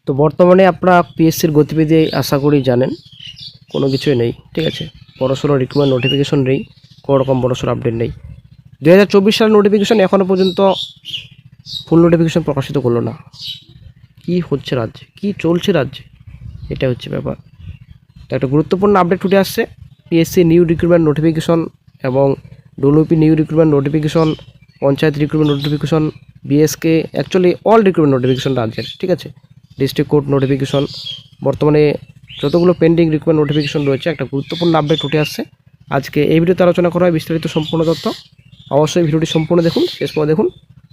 তো বর্তমানে আপনারা পিএসসির গতিবিধি আশা করি জানেন, কোনো কিছুই নেই, ঠিক আছে। বড়সড় রিক্রুটমেন্ট নোটিফিকেশন নেই, কোনো রকম বড়সড় আপডেট নেই। 2024 সালের নোটিফিকেশন এখনও পর্যন্ত ফুল নোটিফিকেশন প্রকাশিত করলো না। কি হচ্ছে রাজ্যে, কি চলছে রাজ্যে, এটা হচ্ছে ব্যাপার। তো একটা গুরুত্বপূর্ণ আপডেট উঠে আসছে, পিএসসি নিউ রিক্রুটমেন্ট নোটিফিকেশন এবং WP new recruitment notification, panchayat recruitment notification, BSK, actually all recruitment notification রাজ্যের, ঠিক আছে। ডিস্ট্রিক্ট কোর্ট নোটিফিকেশন, বর্তমানে যতগুলো পেন্ডিং রিক্রুটমেন্ট নোটিফিকেশন রয়েছে, একটা গুরুত্বপূর্ণ আপডেট উঠে আসছে। আজকে এই ভিডিওতে আলোচনা করা হয় বিস্তারিত সম্পূর্ণ তথ্য। অবশ্যই ভিডিওটি সম্পূর্ণ দেখুন, শেষ পর্যন্ত দেখুন।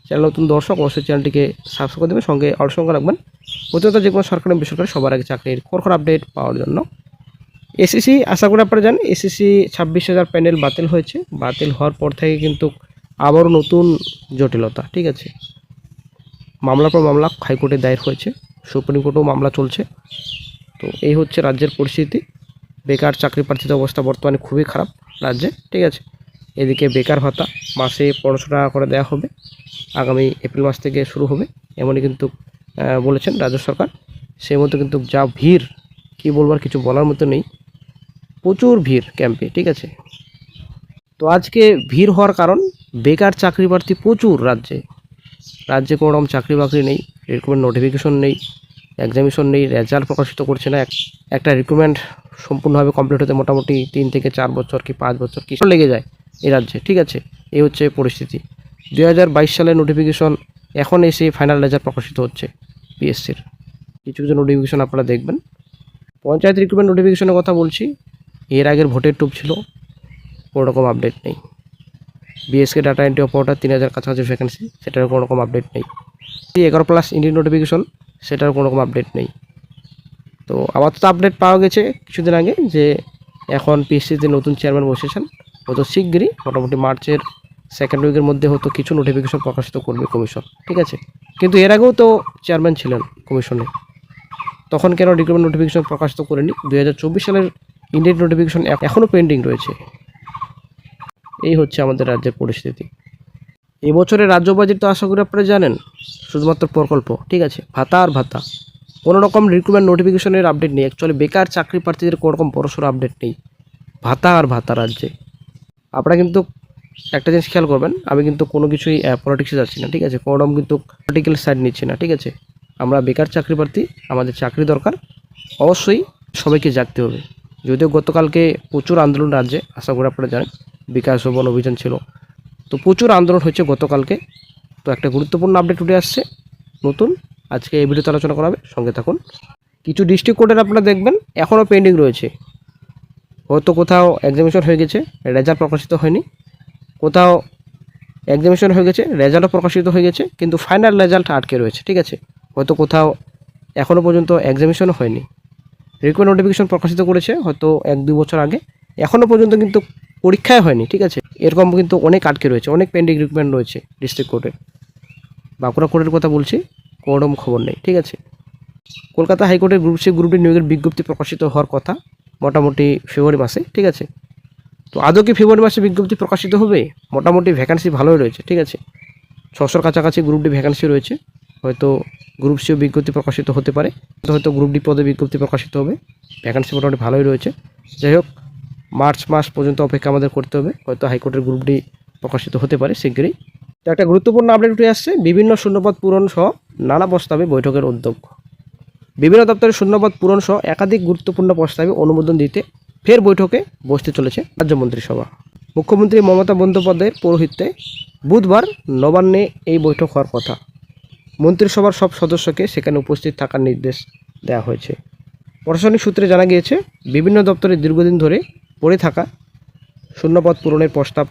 চ্যানেল নতুন দর্শক অবশ্যই চ্যানেলটিকে সাবস্ক্রাইব করে দেবেন, সঙ্গে অল সংখ্যা রাখবেন প্রতিনিয়ত যে কোনো সরকারি বেসরকারি সবার আগে চাকরির খবর আপডেট পাওয়ার জন্য। এসএসসি আশা করি আপনারা জানেন, এসএসসি 26,000 প্যানেল বাতিল হয়েছে। বাতিল হওয়ার পর থেকে কিন্তু আবারও নতুন জটিলতা, ঠিক আছে। মামলার পর মামলা হাইকোর্টে দায়ের হয়েছে, সুপ্রিম কোর্টেও মামলা চলছে। তো এই হচ্ছে রাজ্যের পরিস্থিতি। বেকার চাকরি প্রার্থীদের অবস্থা বর্তমানে খুবই খারাপ রাজ্যে, ঠিক আছে। এদিকে বেকার ভাতা মাসে 1500 টাকা করে দেওয়া হবে, আগামী এপ্রিল মাস থেকে শুরু হবে, এমনই কিন্তু বলেছেন রাজ্য সরকার। সেই মতো কিন্তু যা ভিড়, কী বলবার কিছু বলার মতো নেই, প্রচুর ভিড় ক্যাম্পে, ঠিক আছে। তো আজকে ভিড় হওয়ার কারণ, বেকার চাকরি প্রার্থী প্রচুর রাজ্যে কোনো রকম চাকরি বাকরি নেই, রিক্রুটমেন্ট নোটিফিকেশন নেই, এক্সামিনেশন নেই, রেজাল্ট প্রকাশিত করছে না। একটা রিক্রুটমেন্ট সম্পূর্ণভাবে কমপ্লিট হতে মোটামুটি 3 থেকে 4 বছর কি 5 বছর কি লেগে যায় এই রাজ্যে, ঠিক আছে। এই হচ্ছে পরিস্থিতি। 2022 সালের নোটিফিকেশন এখন এসে ফাইনাল রেজাল্ট প্রকাশিত হচ্ছে পিএসসির। কিছু কিছু নোটিফিকেশন আপনারা দেখবেন। পঞ্চায়েত রিক্রুটমেন্ট নোটিফিকেশনের কথা বলছি, এর আগের ভোটের টুপ ছিল, কোনো রকম আপডেট নেই। বিএসকে ডাটা এন্ট্রি অপারেটর 3000 কাছাকাছি ভ্যাকেন্সি, সেটার কোনো রকম আপডেট নেই। 11+ ইন্ডিয়ান নোটিফিকেশন, সেটার কোনো রকম আপডেট নেই। তো আপাতত আপডেট পাওয়া গেছে কিছুদিন আগে যে এখন পিএসসিতে নতুন চেয়ারম্যান বসেছেন, হয়তো শিগগিরই মোটামুটি মার্চের সেকেন্ড উইকের মধ্যে হয়তো কিছু নোটিফিকেশন প্রকাশিত করবে কমিশন, ঠিক আছে। কিন্তু এর আগেও তো চেয়ারম্যান ছিলেন কমিশনে, তখন কেন রিক্রুটমেন্ট নোটিফিকেশন প্রকাশিত করেনি? 2024 সালের ইন্ডিয়ান নোটিফিকেশন এখনও পেন্ডিং রয়েছে। এই হচ্ছে আমাদের রাজ্যের পরিস্থিতি। এবছরের রাজ্য বাজেট তো আশা করি আপনারা জানেন, শুধুমাত্র প্রকল্প, ঠিক আছে, ভাতা আর ভাতা, কোনো রকম রিক্রুটমেন্ট নোটিফিকেশনের আপডেট নেই। অ্যাকচুয়ালি বেকার চাকরি প্রার্থীদের কোনো রকম বড়সড় আপডেট নেই, ভাতা আর ভাতা রাজ্যে। আপনারা কিন্তু একটা জিনিস খেয়াল করবেন, আমি কিন্তু কোনো কিছুই পলিটিক্সে যাচ্ছি না, ঠিক আছে, কোনো রকম কিন্তু পলিটিক্যাল সাইড নিচ্ছি না, ঠিক আছে। আমরা বেকার চাকরি প্রার্থী, আমাদের চাকরি দরকার, অবশ্যই সবাইকে জাগতে হবে। যদিও গতকালকে প্রচুর আন্দোলন রাজ্যে, আশা করি আপনারা জানেন, বিকাশ ভবন অভিযান ছিল, তো প্রচুর আন্দোলন হচ্ছে গতকালকে। তো একটা গুরুত্বপূর্ণ আপডেট উঠে আসছে নতুন, আজকে এই ভিডিওতে আলোচনা করা হবে, সঙ্গে থাকুন। কিছু ডিস্ট্রিক্ট কোর্টের আপনারা দেখবেন এখনও পেন্ডিং রয়েছে, হয়তো কোথাও এক্সামিনেশন হয়ে গেছে, রেজাল্ট প্রকাশিত হয়নি, কোথাও এক্সামিনেশন হয়ে গেছে, রেজাল্টও প্রকাশিত হয়ে গেছে, কিন্তু ফাইনাল রেজাল্ট আটকে রয়েছে, ঠিক আছে। হয়তো কোথাও এখনও পর্যন্ত এক্সামিনেশনও হয়নি, রিক্রুটমেন্ট নোটিফিকেশন প্রকাশিত করেছে হয়তো 1-2 বছর আগে, এখনও পর্যন্ত কিন্তু পরীক্ষায় হয়নি, ঠিক আছে। এরকম কিন্তু অনেক আটকে রয়েছে, অনেক পেন্ডিং রিক্রুটমেন্ট রয়েছে ডিস্ট্রিক্ট কোর্টে। বাঁকুড়া কোর্টের কথা বলছি, কোনো খবর নেই, ঠিক আছে। কলকাতা হাইকোর্টের গ্রুপ সি গ্রুপ ডি নিয়োগের বিজ্ঞপ্তি প্রকাশিত হওয়ার কথা মোটামুটি ফেব্রুয়ারি মাসে, ঠিক আছে। তো আদৌ কি ফেব্রুয়ারি মাসে বিজ্ঞপ্তি প্রকাশিত হবে? মোটামুটি ভ্যাকান্সি ভালোই রয়েছে, ঠিক আছে। 600 কাছাকাছি গ্রুপ ডি ভ্যাকান্সি রয়েছে, হয়তো গ্রুপ সিও বিজ্ঞপ্তি প্রকাশিত হতে পারে, হয়তো গ্রুপ ডি পদে বিজ্ঞপ্তি প্রকাশিত হবে। ভ্যাকান্সি মোটামুটি ভালোই রয়েছে। যাই হোক, মার্চ মাস পর্যন্ত অপেক্ষা আমাদের করতে হবে, হয়তো হাইকোর্টের গ্রুপ ডি প্রকাশিত হতে পারে শীঘ্রই। তো একটা গুরুত্বপূর্ণ আপডেট উঠে আসছে, বিভিন্ন শূন্যপদ পূরণ সহ নানা প্রস্তাবে বৈঠকের উদ্যোগ। বিভিন্ন দপ্তরের শূন্যপদ পূরণ সহ একাধিক গুরুত্বপূর্ণ প্রস্তাবে অনুমোদন দিতে ফের বৈঠকে বসতে চলেছে রাজ্য মন্ত্রিসভা। মুখ্যমন্ত্রী মমতা বন্দ্যোপাধ্যায়ের পৌরোহিত্যে বুধবার নবান্নে এই বৈঠক হওয়ার কথা। মন্ত্রিসভার সব সদস্যকে সেখানে উপস্থিত থাকার নির্দেশ দেওয়া হয়েছে। প্রশাসনিক সূত্রে জানা গিয়েছে, বিভিন্ন দপ্তরে দীর্ঘদিন ধরে পড়ে থাকা শূন্যপদ পূরণের প্রস্তাব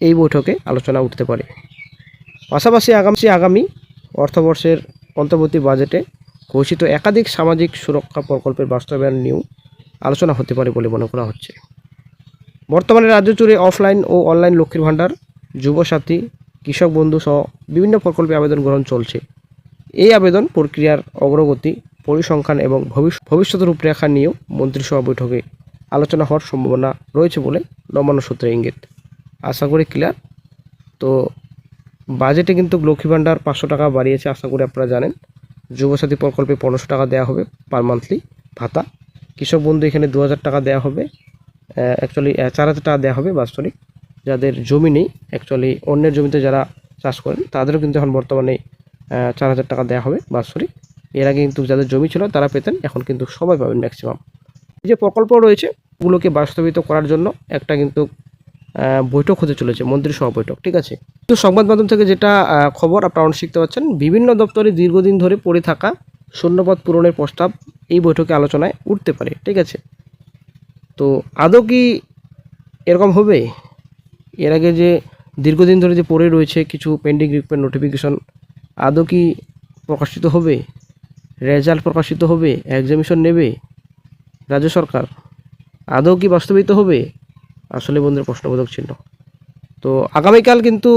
এই বৈঠকে আলোচনা উঠতে পারে। পাশাপাশি আগামী অর্থবর্ষের অন্তর্বর্তী বাজেটে ঘোষিত একাধিক সামাজিক সুরক্ষা প্রকল্পের বাস্তবায়ন নিয়েও আলোচনা হতে পারে বলে মনে করা হচ্ছে। বর্তমানে রাজ্য জুড়ে অফলাইন ও অনলাইন লক্ষ্মীর ভাণ্ডার, যুবসাথী, কৃষক বন্ধু সহ বিভিন্ন প্রকল্পে আবেদন গ্রহণ চলছে। এই আবেদন প্রক্রিয়ার অগ্রগতি, পরিসংখ্যান এবং ভবিষ্যৎ রূপরেখা নিয়েও মন্ত্রিসভা বৈঠকে আলোচনা হওয়ার সম্ভাবনা রয়েছে বলে নবান্ন সূত্রে ইঙ্গিত। আশা করি ক্লিয়ার। তো বাজেটে কিন্তু লক্ষ্মী ভাণ্ডার 500 টাকা বাড়িয়েছে, আশা করি আপনারা জানেন। যুবসাথী প্রকল্পে 1500 টাকা দেওয়া হবে পার মান্থলি ভাতা। কৃষক বন্ধু এখানে 2000 টাকা দেওয়া হবে, অ্যাকচুয়ালি 4000 টাকা দেওয়া হবে বাৎসরিক। যাদের জমি নেই, অ্যাকচুয়ালি অন্যের জমিতে যারা চাষ করেন তাদেরও কিন্তু এখন বর্তমানে 4000 টাকা দেওয়া হবে বাৎসরিক। এর আগে কিন্তু যাদের জমি ছিল তারা পেতেন, এখন কিন্তু সবাই পাবেন ম্যাক্সিমাম। এই যে প্রকল্প রয়েছে ওগুলোকে বাস্তবায়িত করার জন্য একটা কিন্তু বৈঠক হতে চলেছে, মন্ত্রিসভা বৈঠক, ঠিক আছে। তো সংবাদ মাধ্যম থেকে যেটা খবর আপনারা শিখতে পাচ্ছেন, বিভিন্ন দপ্তরে দীর্ঘদিন ধরে পড়ে থাকা শূন্যপদ পূরণের প্রস্তাব এই বৈঠকে আলোচনায় উঠতে পারে, ঠিক আছে। তো আদৌ কি এরকম হবে? এর আগে যে দীর্ঘদিন ধরে যে পড়ে রয়েছে কিছু পেন্ডিং রিক্রুটমেন্ট নোটিফিকেশন, আদৌ কি প্রকাশিত হবে? রেজাল্ট প্রকাশিত হবে? এক্সামিনেশন নেবে রাজ্য সরকার? আদৌ কি বাস্তবায়িত হবে? আসলে বন্ধুরা প্রশ্নবোধক চিহ্ন। তো আগামীকাল কিন্তু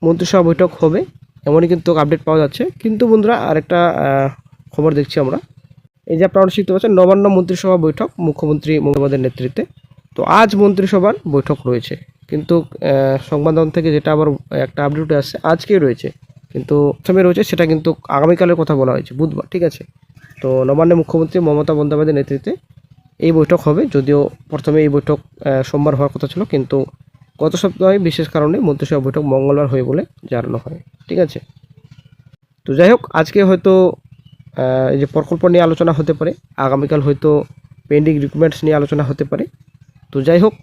মন্ত্রিসভা বৈঠক হবে, এমনই কিন্তু আপডেট পাওয়া যাচ্ছে। কিন্তু বন্ধুরা আরেকটা খবর দেখছি আমরা, এই যে আপনারা শিখতে পাচ্ছেন নবান্ন মন্ত্রিসভা বৈঠক মুখ্যমন্ত্রী মমতা বন্দ্যোপাধ্যায়ের নেতৃত্বে। তো আজ মন্ত্রিসভার বৈঠক রয়েছে, কিন্তু সংবাদ মাধ্যম থেকে যেটা আবার একটা আপডেট আসছে আজকেই রয়েছে, কিন্তু প্রথমে রয়েছে সেটা কিন্তু আগামীকালের কথা বলা হয়েছে, বুধবার, ঠিক আছে। তো নবান্নে মুখ্যমন্ত্রী মমতা বন্দ্যোপাধ্যায়ের নেতৃত্বে এই বৈঠক হবে। যদিও প্রথমে এই বৈঠক সোমবার হওয়ার কথা ছিল, কিন্তু গত সপ্তাহে বিশেষ কারণে মন্ত্রিসভা বৈঠক মঙ্গলবার হয়ে বলে জানানো হয়, ঠিক আছে। তো যাই হোক, আজকে হয়তো এই যে প্রকল্প নিয়ে আলোচনা হতে পারে, আগামীকাল হয়তো পেন্ডিং রিক্রুটমেন্টস নিয়ে আলোচনা হতে পারে। তো যাই হোক,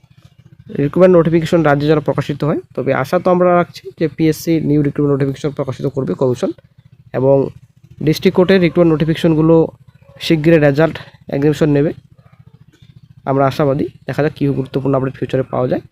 রিক্রুটমেন্ট নোটিফিকেশন রাজ্যে যারা প্রকাশিত হয়, তবে আশা তো আমরা রাখছি যে পিএসসি নিউ রিক্রুটমেন্ট নোটিফিকেশন প্রকাশিত করবে কমিশন, এবং ডিস্ট্রিক্ট কোর্টের রিক্রুটমেন্ট নোটিফিকেশনগুলো শিগগিরই রেজাল্ট এক্সামিনেশন নেবে। আমরা আশাবাদী, দেখা যাক কী গুরুত্বপূর্ণ আপডেট ফিউচারে পাওয়া যায়।